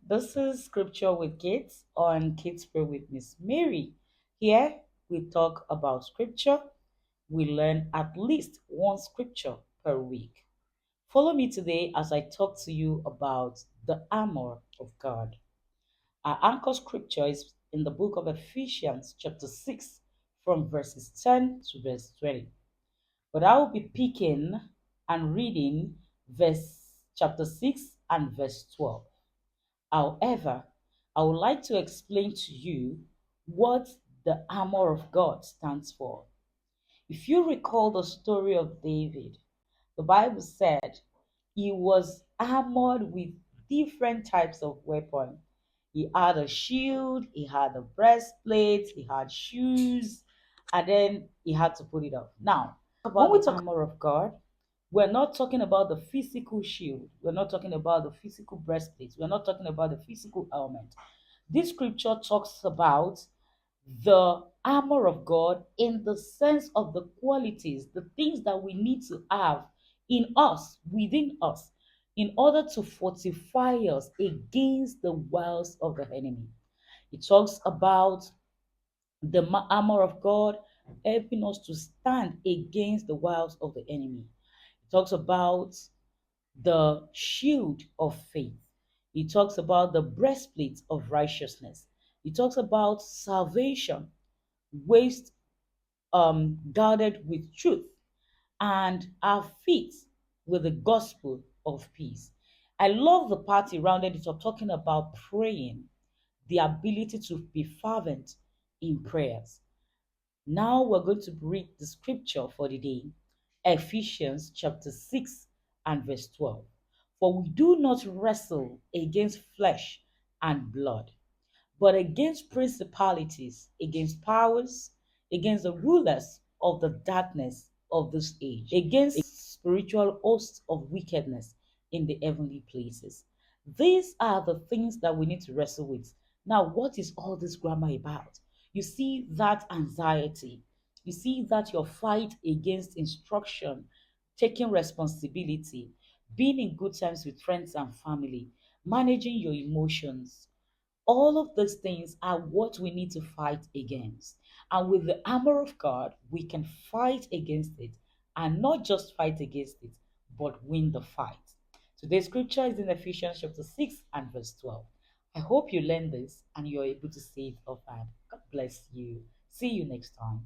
This is Scripture with Kids on Kids Pray with Miss Mary. Here we talk about Scripture. We learn at least one Scripture per week. Follow me today as I talk to you about the armor of God. Our anchor Scripture is in the book of Ephesians, chapter 6, from verses 10 to verse 20. But I will be picking and reading verse chapter 6 and verse 12. However, I would like to explain to you what the armor of God stands for. If you recall the story of David, the Bible said he was armored with different types of weapons. He had a shield, he had a breastplate, he had shoes, and then he had to put it up. Now, when we talk armor of God, we're not talking about the physical shield. We're not talking about the physical breastplate. We're not talking about the physical helmet. This scripture talks about the armor of God in the sense of the qualities, the things that we need to have in us, within us, in order to fortify us against the wiles of the enemy. It talks about the armor of God helping us to stand against the wiles of the enemy. It talks about the shield of faith. He talks about the breastplate of righteousness. He talks about salvation, waist guarded with truth, and our feet with the gospel of peace. I love the part he rounded it up talking about praying, the ability to be fervent in prayers. Now we're going to read the scripture for the day, Ephesians chapter 6 and verse 12. For we do not wrestle against flesh and blood, but against principalities, against powers, against the rulers of the darkness of this age, against spiritual hosts of wickedness in the heavenly places. These are the things that we need to wrestle with. Now, what is all this grammar about? You see that anxiety, you see that your fight against instruction, taking responsibility, being in good terms with friends and family, managing your emotions, all of those things are what we need to fight against. And with the armor of God, we can fight against it and not just fight against it, but win the fight. Today's scripture is in Ephesians chapter 6 and verse 12. I hope you learn this and you're able to say it offhand. God bless you. See you next time.